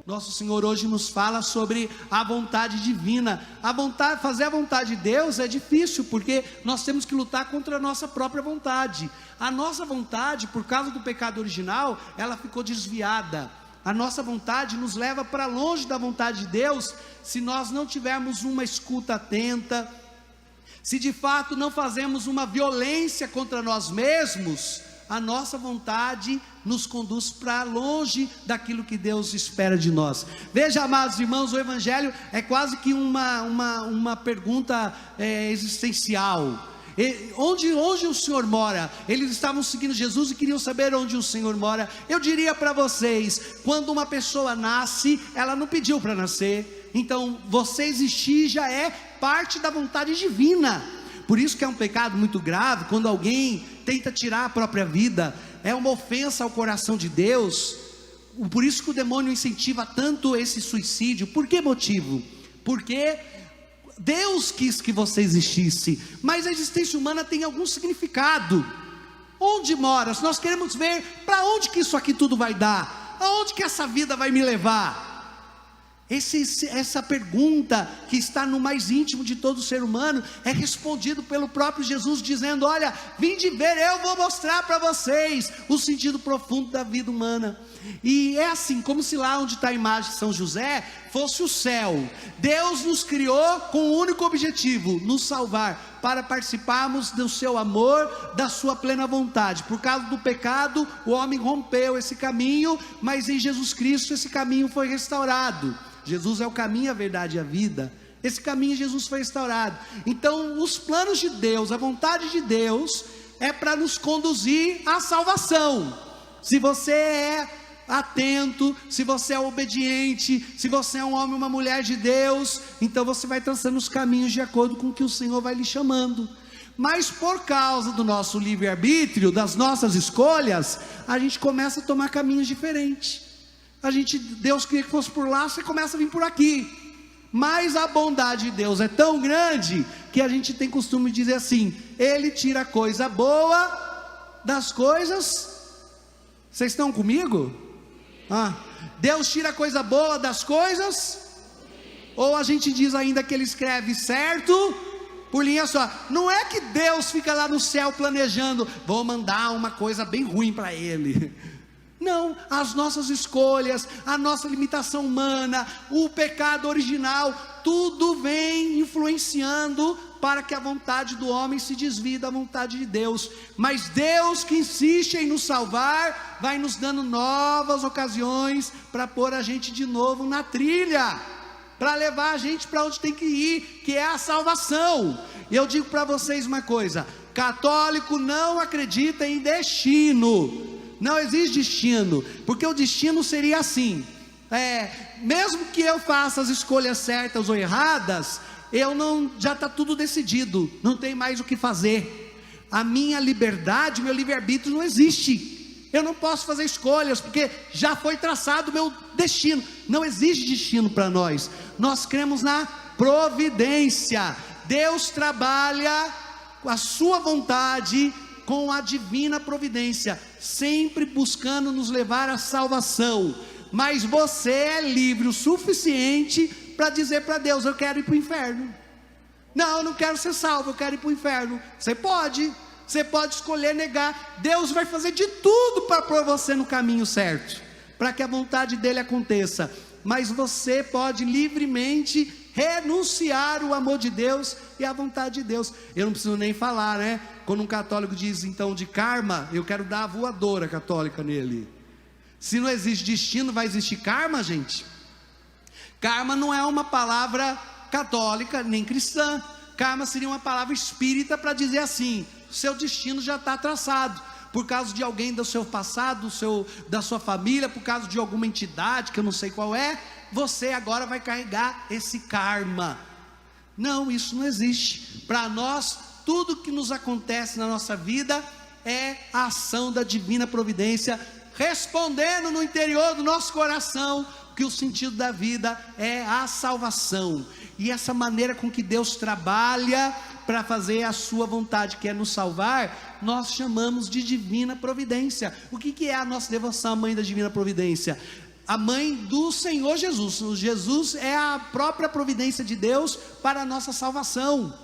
Nosso Senhor hoje nos fala sobre a vontade divina. Fazer a vontade de Deus é difícil, porque nós temos que lutar contra a nossa própria vontade. A nossa vontade, por causa do pecado original, ela ficou desviada. A nossa vontade nos leva para longe da vontade de Deus, se nós não tivermos uma escuta atenta, se de fato não fazemos uma violência contra nós mesmos. A nossa vontade nos conduz para longe daquilo que Deus espera de nós. Veja, amados irmãos, o Evangelho é quase que uma pergunta existencial. Onde o Senhor mora? Eles estavam seguindo Jesus e queriam saber onde o Senhor mora. Eu diria para vocês, quando uma pessoa nasce, ela não pediu para nascer. Então, você existir já é parte da vontade divina. Por isso que é um pecado muito grave, quando alguém tenta tirar a própria vida, é uma ofensa ao coração de Deus. Por isso que o demônio incentiva tanto esse suicídio. Por que motivo? Porque Deus quis que você existisse, mas a existência humana tem algum significado. Onde mora? Se nós queremos ver para onde que isso aqui tudo vai dar, aonde que essa vida vai me levar. Essa pergunta que está no mais íntimo de todo ser humano é respondido pelo próprio Jesus, dizendo: olha, vinde ver, eu vou mostrar para vocês o sentido profundo da vida humana. E é assim, como se lá onde está a imagem de São José fosse o céu. Deus nos criou com um único objetivo: nos salvar, para participarmos do seu amor, da sua plena vontade. Por causa do pecado, o homem rompeu esse caminho, mas em Jesus Cristo esse caminho foi restaurado. Jesus é o caminho, a verdade e a vida. Esse caminho Jesus foi restaurado. Então os planos de Deus, a vontade de Deus é para nos conduzir à salvação. Se você é atento, se você é obediente, se você é um homem ou uma mulher de Deus, então você vai traçando os caminhos de acordo com o que o Senhor vai lhe chamando. Mas por causa do nosso livre-arbítrio, das nossas escolhas, a gente começa a tomar caminhos diferentes. Deus queria que fosse por lá, você começa a vir por aqui. Mas a bondade de Deus é tão grande que a gente tem costume de dizer assim: Ele tira coisa boa das coisas. Vocês estão comigo? Deus tira coisa boa das coisas? Ou a gente diz ainda que Ele escreve certo por linha só. Não é que Deus fica lá no céu planejando: vou mandar uma coisa bem ruim para ele. Não, as nossas escolhas, a nossa limitação humana, o pecado original, tudo vem influenciando para que a vontade do homem se desvie da vontade de Deus. Mas Deus, que insiste em nos salvar, vai nos dando novas ocasiões para pôr a gente de novo na trilha, para levar a gente para onde tem que ir, que é a salvação. E eu digo para vocês uma coisa: católico não acredita em destino. Não existe destino, porque o destino seria assim: mesmo que eu faça as escolhas certas ou erradas, já está tudo decidido, não tem mais o que fazer. A minha liberdade, meu livre-arbítrio não existe. Eu não posso fazer escolhas, porque já foi traçado o meu destino. Não existe destino para nós. Nós cremos na providência. Deus trabalha com a sua vontade, com a divina providência, sempre buscando nos levar à salvação. Mas você é livre o suficiente para dizer para Deus: eu quero ir para o inferno. Não, eu não quero ser salvo, eu quero ir para o inferno. Você pode escolher negar. Deus vai fazer de tudo para pôr você no caminho certo, para que a vontade dele aconteça. Mas você pode livremente renunciar o amor de Deus e a vontade de Deus. Eu não preciso nem falar, né? Quando um católico diz então de karma, eu quero dar a voadora católica nele. Se não existe destino, vai existir karma, gente? Karma não é uma palavra católica nem cristã. Karma seria uma palavra espírita para dizer assim: seu destino já está traçado, por causa de alguém do seu passado, da sua família, por causa de alguma entidade que eu não sei qual é, você agora vai carregar esse karma. Não, isso não existe. Para nós, tudo que nos acontece na nossa vida é a ação da divina providência, respondendo no interior do nosso coração que o sentido da vida é a salvação. E essa maneira com que Deus trabalha para fazer a sua vontade, que é nos salvar, nós chamamos de divina providência. O que é a nossa devoção à Mãe da Divina Providência? a mãe do Senhor Jesus. Jesus é a própria providência de Deus para a nossa salvação.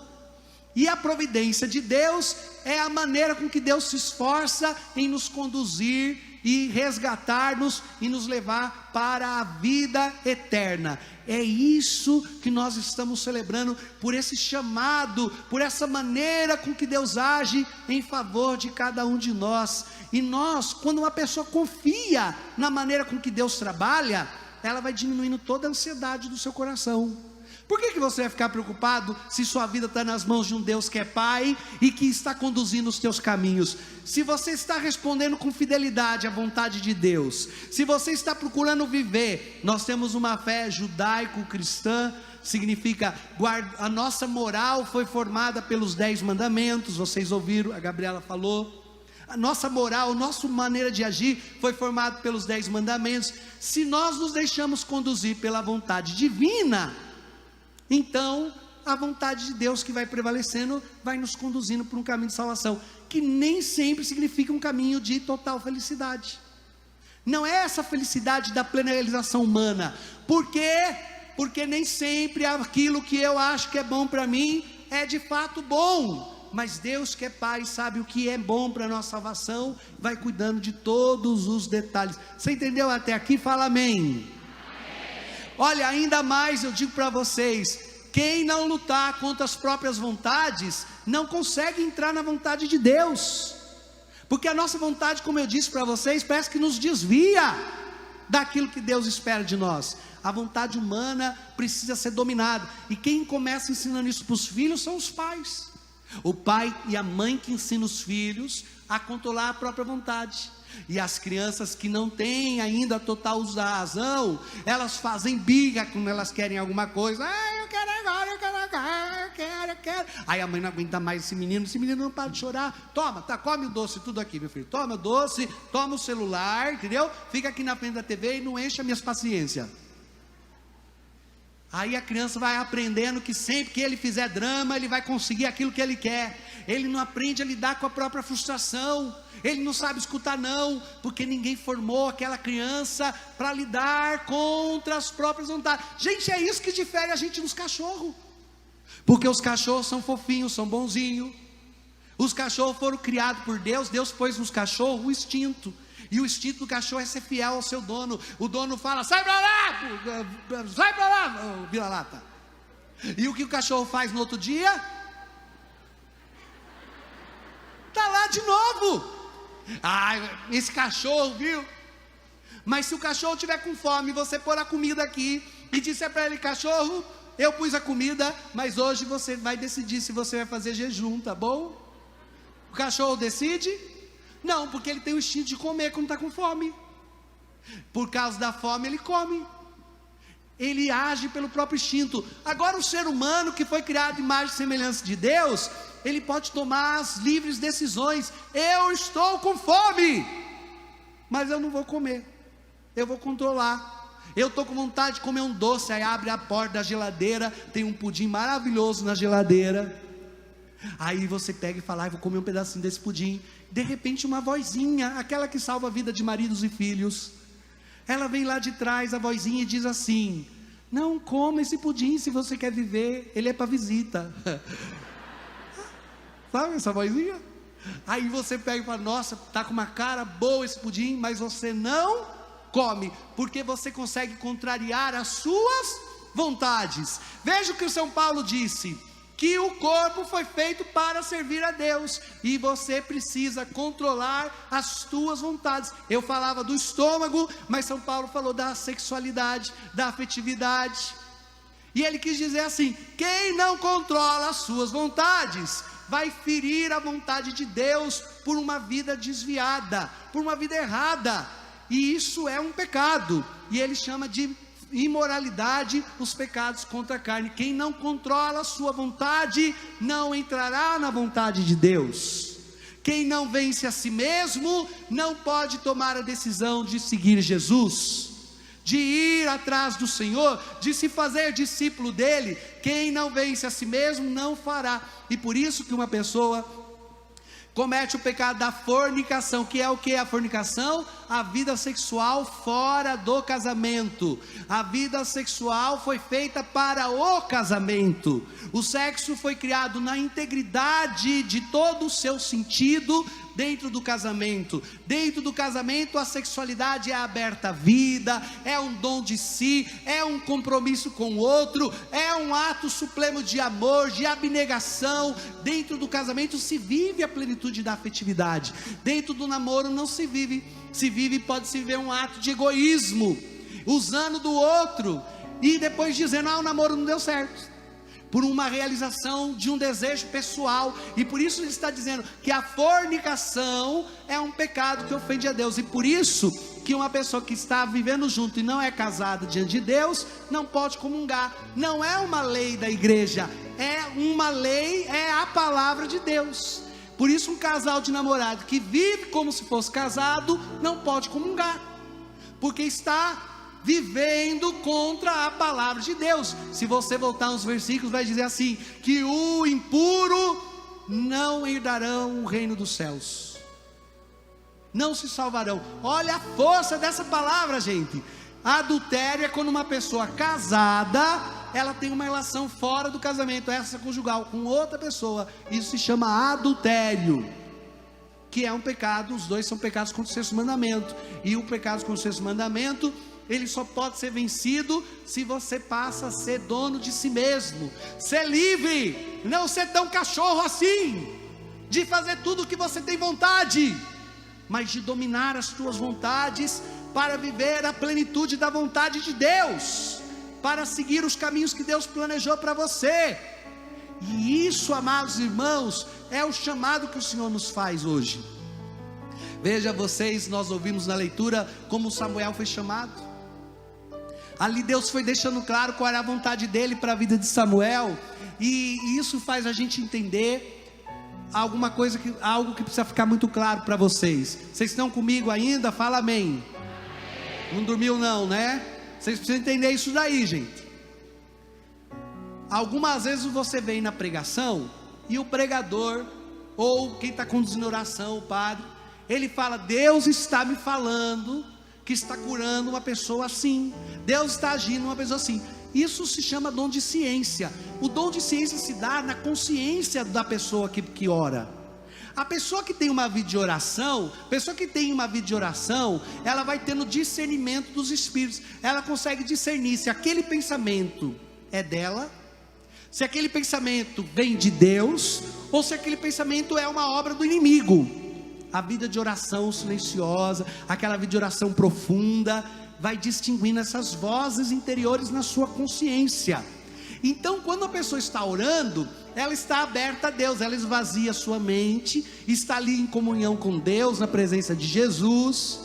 E a providência de Deus é a maneira com que Deus se esforça em nos conduzir e resgatar-nos e nos levar para a vida eterna. É isso que nós estamos celebrando, por esse chamado, por essa maneira com que Deus age em favor de cada um de nós. E nós, quando uma pessoa confia na maneira com que Deus trabalha, ela vai diminuindo toda a ansiedade do seu coração. Por que você vai ficar preocupado se sua vida está nas mãos de um Deus que é Pai e que está conduzindo os teus caminhos? Se você está respondendo com fidelidade à vontade de Deus, se você está procurando viver, nós temos uma fé judaico-cristã, significa, a nossa moral foi formada pelos 10 mandamentos, vocês ouviram, a Gabriela falou. A nossa moral, a nossa maneira de agir foi formada pelos 10 mandamentos. Se nós nos deixamos conduzir pela vontade divina, então a vontade de Deus que vai prevalecendo, vai nos conduzindo por um caminho de salvação, que nem sempre significa um caminho de total felicidade. Não é essa felicidade da plena realização humana. Por quê? Porque nem sempre aquilo que eu acho que é bom para mim é de fato bom. Mas Deus que é Pai sabe o que é bom para a nossa salvação, vai cuidando de todos os detalhes. Você entendeu até aqui? Fala amém. Olha, ainda mais eu digo para vocês, quem não lutar contra as próprias vontades, não consegue entrar na vontade de Deus, porque a nossa vontade, como eu disse para vocês, parece que nos desvia daquilo que Deus espera de nós. A vontade humana precisa ser dominada, e quem começa ensinando isso para os filhos são os pais, o pai e a mãe que ensinam os filhos a controlar a própria vontade. E as crianças que não têm ainda a total razão, elas fazem birra quando elas querem alguma coisa. Eu quero agora, eu quero. Aí a mãe não aguenta mais esse menino não para de chorar. Toma, come o doce, tudo aqui, meu filho. Toma o doce, toma o celular, entendeu? Fica aqui na frente da TV e não enche as minhas paciências. Aí a criança vai aprendendo que sempre que ele fizer drama, ele vai conseguir aquilo que ele quer. Ele não aprende a lidar com a própria frustração. Ele não sabe escutar não, porque ninguém formou aquela criança para lidar contra as próprias vontades. Gente, é isso que difere a gente dos cachorros. Porque os cachorros são fofinhos, são bonzinhos. Os cachorros foram criados por Deus. Deus pôs nos cachorros o instinto. E o instinto do cachorro é ser fiel ao seu dono. O dono fala, sai pra lá, vira-lata. E o que o cachorro faz no outro dia? Está lá de novo. Esse cachorro, viu? Mas se o cachorro estiver com fome, você pôr a comida aqui e disser para ele, cachorro, eu pus a comida, mas hoje você vai decidir se você vai fazer jejum, tá bom? O cachorro decide? Não, porque ele tem o instinto de comer quando está com fome. Por causa da fome ele come. Ele age pelo próprio instinto. Agora o ser humano que foi criado em imagem e semelhança de Deus, ele pode tomar as livres decisões. Eu estou com fome, mas eu não vou comer, eu vou controlar. Eu estou com vontade de comer um doce, aí abre a porta da geladeira, tem um pudim maravilhoso na geladeira. Aí você pega e fala, vou comer um pedacinho desse pudim. De repente uma vozinha, aquela que salva a vida de maridos e filhos, ela vem lá de trás, a vozinha, e diz assim, não coma esse pudim se você quer viver, ele é para visita. Sabe essa vozinha? Aí você pega e fala, nossa, está com uma cara boa esse pudim, mas você não come, porque você consegue contrariar as suas vontades. Veja o que o São Paulo disse, que o corpo foi feito para servir a Deus, e você precisa controlar as tuas vontades. Eu falava do estômago, mas São Paulo falou da sexualidade, da afetividade, e ele quis dizer assim, quem não controla as suas vontades, vai ferir a vontade de Deus, por uma vida desviada, por uma vida errada, e isso é um pecado, e ele chama de imoralidade, os pecados contra a carne. Quem não controla a sua vontade, não entrará na vontade de Deus. Quem não vence a si mesmo, não pode tomar a decisão de seguir Jesus, de ir atrás do Senhor, de se fazer discípulo dele. Quem não vence a si mesmo, não fará. E por isso que uma pessoa comete o pecado da fornicação, que é o que? A fornicação? A vida sexual fora do casamento. A vida sexual foi feita para o casamento. O sexo foi criado na integridade de todo o seu sentido dentro do casamento. Dentro do casamento, a sexualidade é aberta à vida, é um dom de si, é um compromisso com o outro, é um ato supremo de amor, de abnegação. Dentro do casamento se vive a plenitude da afetividade. Dentro do namoro não se vive, pode-se viver um ato de egoísmo, usando do outro, e depois dizendo, o namoro não deu certo, por uma realização de um desejo pessoal. E por isso ele está dizendo que a fornicação é um pecado que ofende a Deus, e por isso que uma pessoa que está vivendo junto e não é casada diante de Deus, não pode comungar. Não é uma lei da igreja, é uma lei, é a palavra de Deus. Por isso um casal de namorado que vive como se fosse casado, não pode comungar, porque está vivendo contra a palavra de Deus. Se você voltar uns versículos, vai dizer assim, que o impuro não herdarão o reino dos céus, não se salvarão. Olha a força dessa palavra, gente. Adultério é quando uma pessoa casada, ela tem uma relação fora do casamento, essa conjugal, com outra pessoa. Isso se chama adultério, que é um pecado. Os dois são pecados contra o sexto mandamento. E o pecado contra o sexto mandamento, ele só pode ser vencido se você passa a ser dono de si mesmo, ser livre, não ser tão cachorro assim, de fazer tudo o que você tem vontade, mas de dominar as tuas vontades, para viver a plenitude da vontade de Deus, para seguir os caminhos que Deus planejou para você. E isso, amados irmãos, é o chamado que o Senhor nos faz hoje. Veja vocês, nós ouvimos na leitura como Samuel foi chamado. Ali Deus foi deixando claro qual era a vontade dele para a vida de Samuel, e isso faz a gente entender algo que precisa ficar muito claro para vocês. Vocês estão comigo ainda? Fala amém. Não dormiu não, né? Vocês precisam entender isso daí, gente. Algumas vezes você vem na pregação e o pregador, ou quem está conduzindo oração, o padre, ele fala, Deus está me falando que está curando uma pessoa assim, Deus está agindo uma pessoa assim. Isso se chama dom de ciência. O dom de ciência se dá na consciência da pessoa que ora. A pessoa que tem uma vida de oração, ela vai tendo discernimento dos espíritos. Ela consegue discernir se aquele pensamento é dela, se aquele pensamento vem de Deus, ou se aquele pensamento é uma obra do inimigo. A vida de oração silenciosa, aquela vida de oração profunda, vai distinguindo essas vozes interiores na sua consciência. Então, quando a pessoa está orando, ela está aberta a Deus, ela esvazia a sua mente, está ali em comunhão com Deus, na presença de Jesus,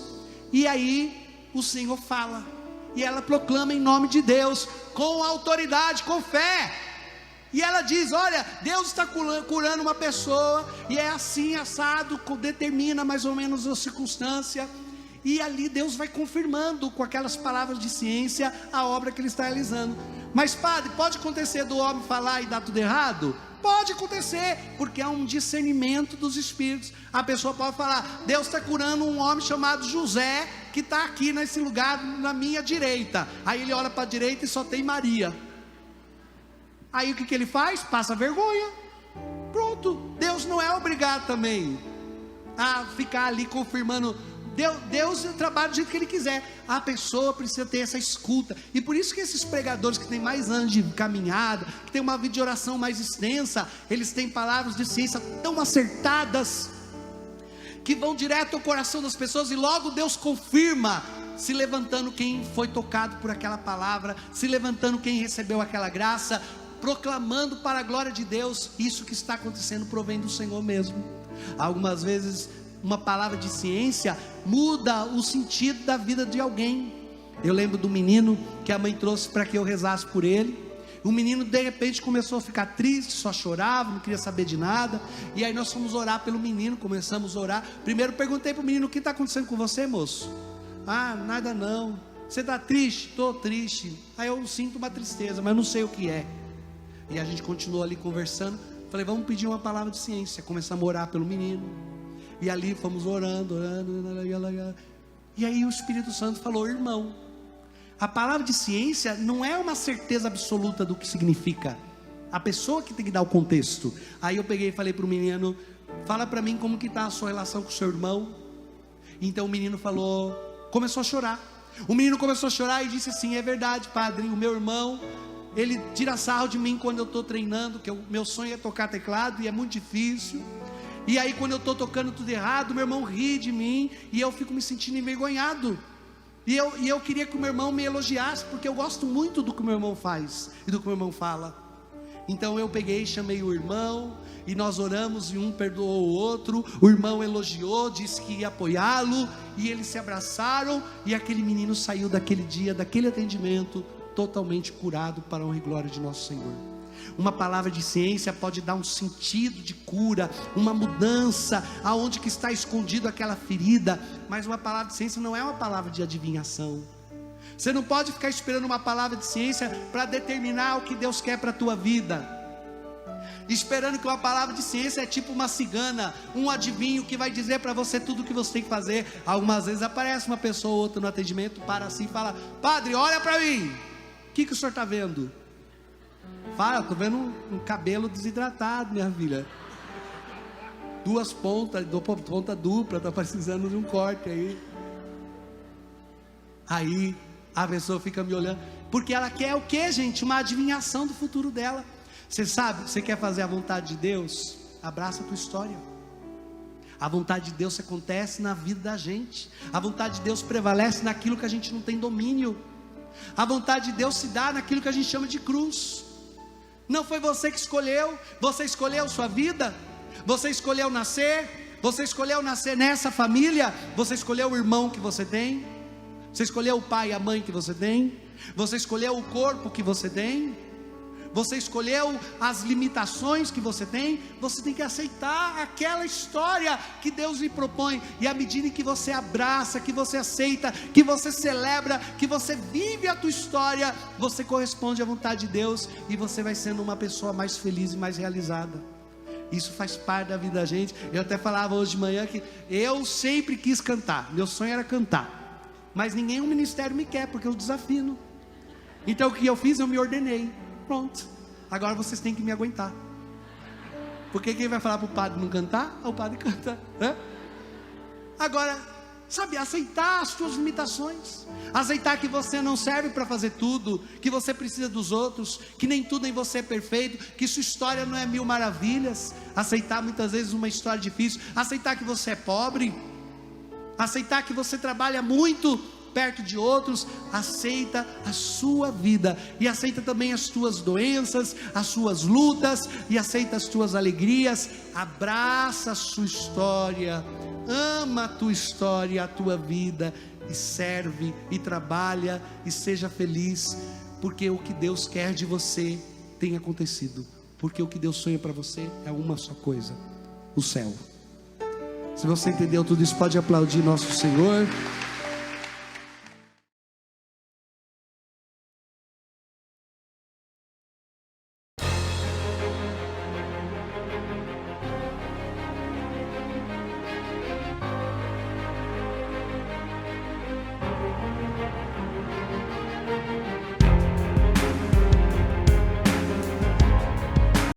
e aí o Senhor fala, e ela proclama em nome de Deus, com autoridade, com fé. E ela diz, olha, Deus está curando uma pessoa, e é assim, assado, determina mais ou menos a circunstância, e ali Deus vai confirmando com aquelas palavras de ciência a obra que Ele está realizando. Mas padre, pode acontecer do homem falar e dar tudo errado? Pode acontecer, porque é um discernimento dos espíritos. A pessoa pode falar, Deus está curando um homem chamado José, que está aqui nesse lugar na minha direita. Aí ele olha para a direita e só tem Maria. Aí o que ele faz? Passa vergonha. Pronto. Deus não é obrigado também a ficar ali confirmando. Deus trabalha do jeito que Ele quiser. A pessoa precisa ter essa escuta. E por isso que esses pregadores que têm mais anos de caminhada, que têm uma vida de oração mais extensa, eles têm palavras de ciência tão acertadas, que vão direto ao coração das pessoas, e logo Deus confirma, se levantando quem foi tocado por aquela palavra, se levantando quem recebeu aquela graça, proclamando para a glória de Deus. Isso que está acontecendo provém do Senhor mesmo. Algumas vezes uma palavra de ciência muda o sentido da vida de alguém. Eu lembro do menino que a mãe trouxe para que eu rezasse por ele. O menino de repente começou a ficar triste, só chorava, não queria saber de nada. E aí nós fomos orar pelo menino, começamos a orar. Primeiro perguntei para o menino, o que está acontecendo com você, moço? Ah, nada não. Você está triste? Estou triste. Aí eu sinto uma tristeza, mas não sei o que é. E a gente continuou ali conversando. Falei, vamos pedir uma palavra de ciência. Começamos a orar pelo menino. E ali fomos orando. E aí o Espírito Santo falou, irmão, a palavra de ciência não é uma certeza absoluta do que significa. A pessoa que tem que dar o contexto. Aí eu peguei e falei para o menino, fala para mim como que está a sua relação com o seu irmão. Então o menino falou, começou a chorar. O menino começou a chorar e disse assim, é verdade, padre, o meu irmão, ele tira sarro de mim quando eu estou treinando, que meu sonho é tocar teclado e é muito difícil. E aí quando eu estou tocando tudo errado, meu irmão ri de mim e eu fico me sentindo envergonhado. E eu queria que o meu irmão me elogiasse, porque eu gosto muito do que o meu irmão faz e do que o meu irmão fala. Então eu peguei, chamei o irmão, e nós oramos, e um perdoou o outro, o irmão elogiou, disse que ia apoiá-lo, e eles se abraçaram, e aquele menino saiu daquele dia, daquele atendimento, totalmente curado para a honra e glória de nosso Senhor. Uma palavra de ciência pode dar um sentido de cura, uma mudança, aonde que está escondido aquela ferida, mas uma palavra de ciência não é uma palavra de adivinhação. Você não pode ficar esperando uma palavra de ciência para determinar o que Deus quer para a tua vida, esperando que uma palavra de ciência é tipo uma cigana, um adivinho que vai dizer para você tudo o que você tem que fazer. Algumas vezes aparece uma pessoa ou outra no atendimento, para assim e fala, padre, olha para mim, o que o senhor está vendo? Fala, estou vendo um cabelo desidratado, minha filha, duas pontas, ponta dupla, está precisando de um corte aí a pessoa fica me olhando, porque ela quer o que, gente? Uma adivinhação do futuro dela. Você sabe, você quer fazer a vontade de Deus? Abraça a tua história. A vontade de Deus acontece na vida da gente. A vontade de Deus prevalece naquilo que a gente não tem domínio. A vontade de Deus se dá naquilo que a gente chama de cruz. Não foi você que escolheu. Você escolheu sua vida. Você escolheu nascer. Você escolheu nascer nessa família. Você escolheu o irmão que você tem. Você escolheu o pai e a mãe que você tem. Você escolheu o corpo que você tem. Você escolheu as limitações que você tem. Você tem que aceitar aquela história que Deus lhe propõe. E à medida que você abraça, que você aceita, que você celebra, que você vive a tua história, você corresponde à vontade de Deus, e você vai sendo uma pessoa mais feliz e mais realizada. Isso faz parte da vida da gente. Eu até falava hoje de manhã que eu sempre quis cantar. Meu sonho era cantar, mas nenhum ministério me quer, porque eu desafino. Então o que eu fiz? Eu me ordenei. Pronto, agora vocês têm que me aguentar. Porque quem vai falar para o padre não cantar? O padre canta, né? Agora, sabe, aceitar as suas limitações, aceitar que você não serve para fazer tudo, que você precisa dos outros, que nem tudo em você é perfeito, que sua história não é mil maravilhas. Aceitar muitas vezes uma história difícil, aceitar que você é pobre, aceitar que você trabalha muito perto de outros. Aceita a sua vida, e aceita também as tuas doenças, as suas lutas, e aceita as tuas alegrias. Abraça a sua história, ama a tua história, a tua vida, e serve, e trabalha, e seja feliz, porque o que Deus quer de você tem acontecido, porque o que Deus sonha para você é uma só coisa: o céu. Se você entendeu tudo isso, pode aplaudir nosso Senhor.